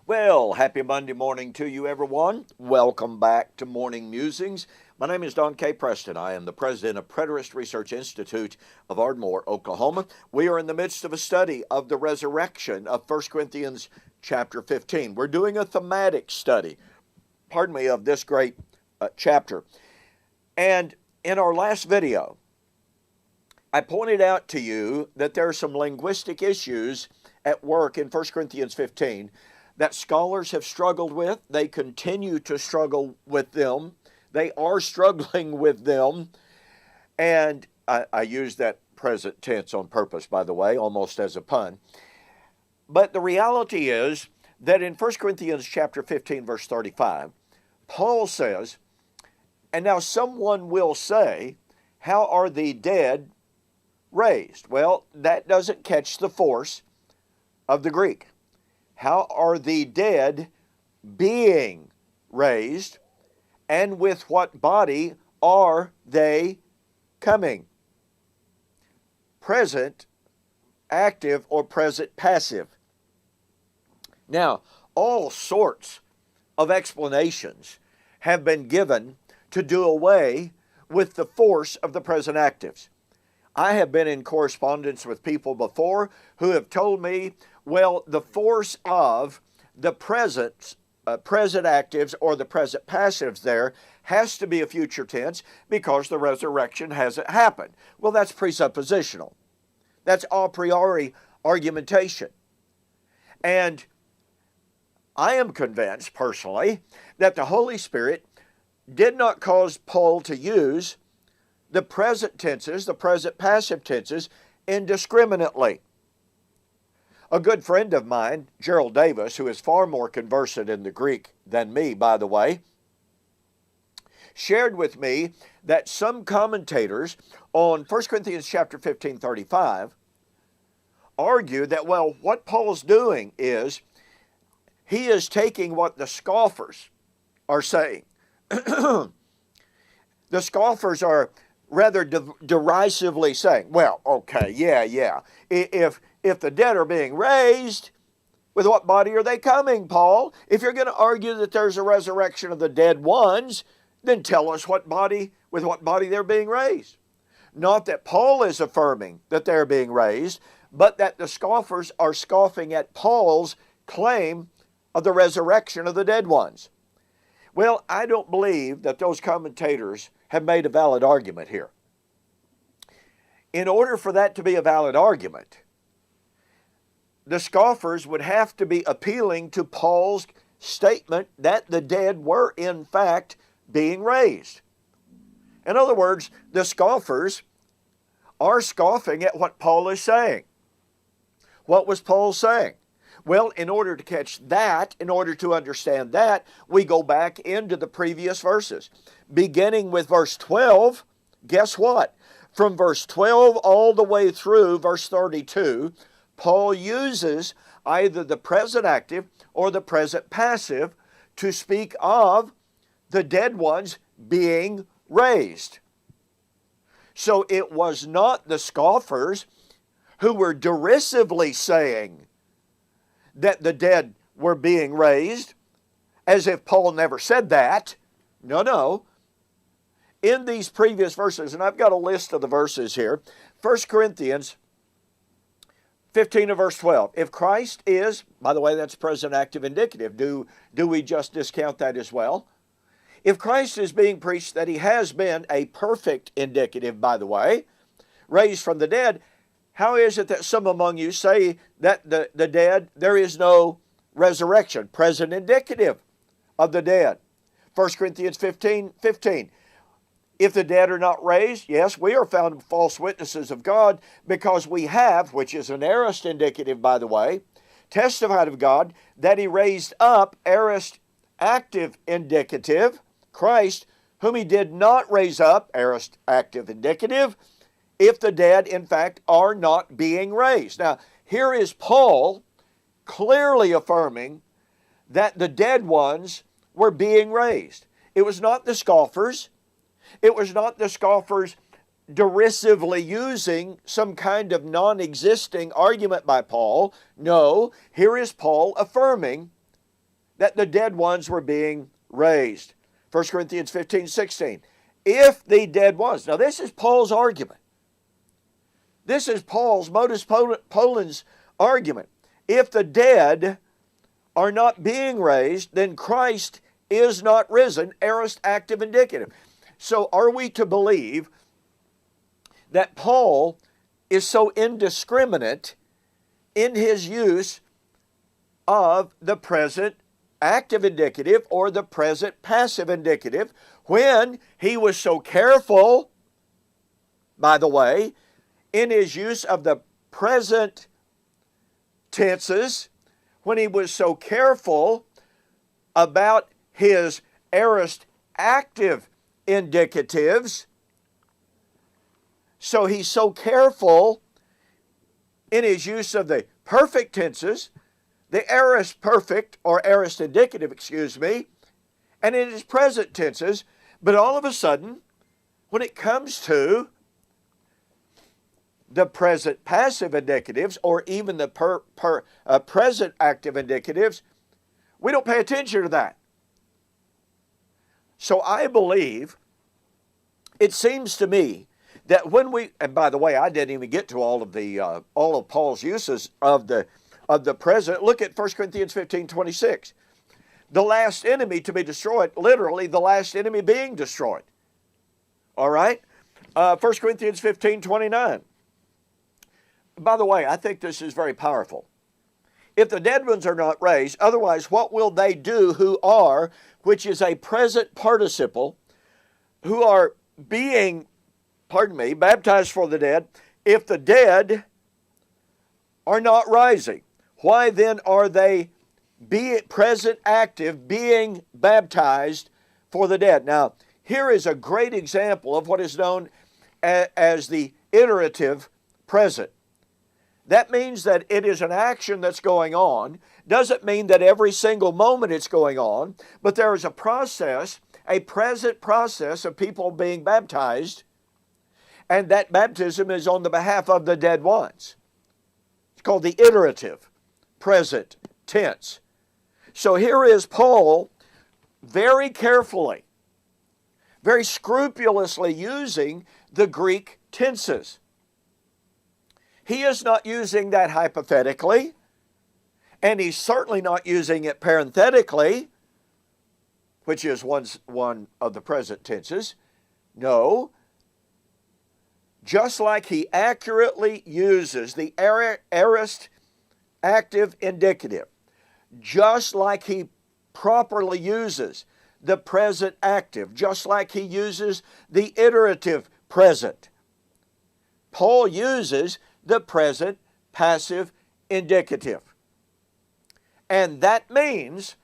Well, happy Monday morning to you, everyone. Welcome back to Morning Musings. My name is Don K. Preston. I am the president of Preterist Research Institute of Ardmore, Oklahoma. We are in the midst of a study of the resurrection of 1 Corinthians chapter 15. We're doing a thematic study, of this great chapter. And in our last video, I pointed out to you that there are some linguistic issues at work in 1 Corinthians 15 that scholars have struggled with. They continue to struggle with them. They are struggling with them. And I use that present tense on purpose, by the way, almost as a pun. But the reality is that in 1 Corinthians chapter 15, verse 35, Paul says, "And now someone will say, how are the dead raised?" Well, that doesn't catch the force of the Greek. How are the dead being raised, and with what body are they coming? Present active or present passive. Now, all sorts of explanations have been given to do away with the force of the present actives. I have been in correspondence with people before who have told me, well, the force of the present actives or the present passives there has to be a future tense because the resurrection hasn't happened. Well, that's presuppositional. That's a priori argumentation. And I am convinced, personally, that the Holy Spirit did not cause Paul to use the present tenses, the present passive tenses, indiscriminately. A good friend of mine, Gerald Davis, who is far more conversant in the Greek than me, by the way, shared with me that some commentators on 1 Corinthians chapter 15, 35 argue that, well, what Paul's doing is he is taking what the scoffers are saying. The scoffers are rather derisively saying, well, okay, yeah. If the dead are being raised, with what body are they coming, Paul? If you're going to argue that there's a resurrection of the dead ones, then tell us with what body they're being raised. Not that Paul is affirming that they're being raised, but that the scoffers are scoffing at Paul's claim of the resurrection of the dead ones. Well, I don't believe that those commentators have made a valid argument here. In order for that to be a valid argument, the scoffers would have to be appealing to Paul's statement that the dead were in fact being raised. In other words, the scoffers are scoffing at what Paul is saying. What was Paul saying? Well, in order to catch that, in order to understand that, we go back into the previous verses. Beginning with verse 12, guess what? From verse 12 all the way through verse 32, Paul uses either the present active or the present passive to speak of the dead ones being raised. So it was not the scoffers who were derisively saying that the dead were being raised, as if Paul never said that. No. In these previous verses, and I've got a list of the verses here, 1 Corinthians 15 and verse 12. If Christ is, by the way, that's present active indicative. Do we just discount that as well? If Christ is being preached that he has been a perfect indicative, by the way, raised from the dead, how is it that some among you say that the dead, there is no resurrection? Present indicative of the dead. 1 Corinthians 15. If the dead are not raised, yes, we are found false witnesses of God because we have, which is an aorist indicative, by the way, testified of God that he raised up, aorist active indicative, Christ, whom he did not raise up, aorist active indicative, if the dead, in fact, are not being raised. Now, here is Paul clearly affirming that the dead ones were being raised. It was not the scoffers. It was not the scoffers derisively using some kind of non-existing argument by Paul. No, here is Paul affirming that the dead ones were being raised. 1 Corinthians 15:16. If the dead ones. Now this is Paul's argument. This is Paul's modus ponens argument. If the dead are not being raised, then Christ is not risen, aorist, active, indicative. So are we to believe that Paul is so indiscriminate in his use of the present active indicative or the present passive indicative when he was so careful, by the way, in his use of the present tenses, when he was so careful about his aorist active indicatives? So he's so careful in his use of the perfect tenses, the aorist perfect or aorist indicative, and in his present tenses, but all of a sudden, when it comes to the present passive indicatives or even the present active indicatives, we don't pay attention to that. So I believe, it seems to me, that when we, and by the way, I didn't even get to all of Paul's uses of the present. Look at 1 Corinthians 15:26. The last enemy to be destroyed, literally the last enemy being destroyed. All right? 1 Corinthians 15:29. By the way, I think this is very powerful. If the dead ones are not raised, otherwise what will they do who are, which is a present participle, who are being, baptized for the dead, if the dead are not rising? Why then are they present active, being baptized for the dead? Now, here is a great example of what is known as the iterative present. That means that it is an action that's going on. Doesn't mean that every single moment it's going on, but there is a process, a present process of people being baptized, and that baptism is on the behalf of the dead ones. It's called the iterative present tense. So here is Paul very carefully, very scrupulously using the Greek tenses. He is not using that hypothetically, and he's certainly not using it parenthetically, which is one of the present tenses. No. Just like he accurately uses the aorist active indicative, just like he properly uses the present active, just like he uses the iterative present, Paul uses the present passive indicative. And that means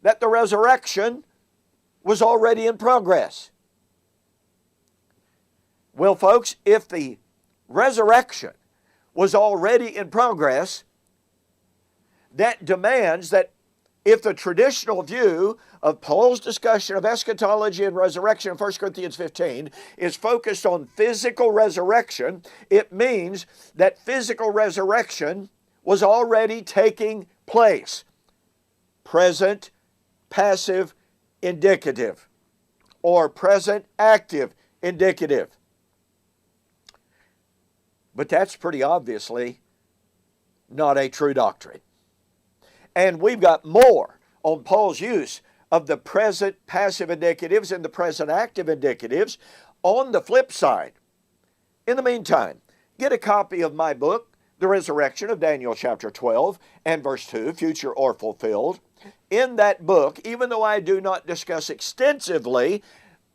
that the resurrection was already in progress. Well, folks, if the resurrection was already in progress, that demands that if the traditional view of Paul's discussion of eschatology and resurrection in 1 Corinthians 15 is focused on physical resurrection, it means that physical resurrection was already taking place. Present passive indicative or present active indicative. But that's pretty obviously not a true doctrine. And we've got more on Paul's use of the present passive indicatives and the present active indicatives on the flip side. In the meantime, get a copy of my book, The Resurrection of Daniel chapter 12 and verse 2, Future or Fulfilled. In that book, even though I do not discuss extensively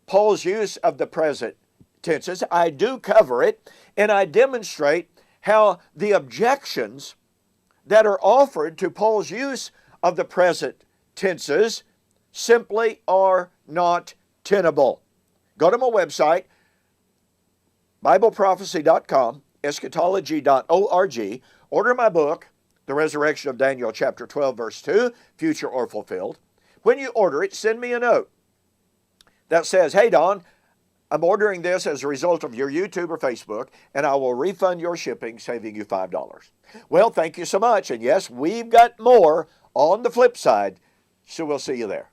Paul's use of the present tenses, I do cover it, and I demonstrate how the objections that are offered to Paul's use of the present tenses simply are not tenable. Go to my website, BibleProphecy.com, eschatology.org, order my book, The Resurrection of Daniel chapter 12, verse 2, Future or Fulfilled. When you order it, send me a note that says, "Hey, Don, I'm ordering this as a result of your YouTube or Facebook, and I will refund your shipping, saving you $5. Well, thank you so much. And yes, we've got more on the flip side. So we'll see you there.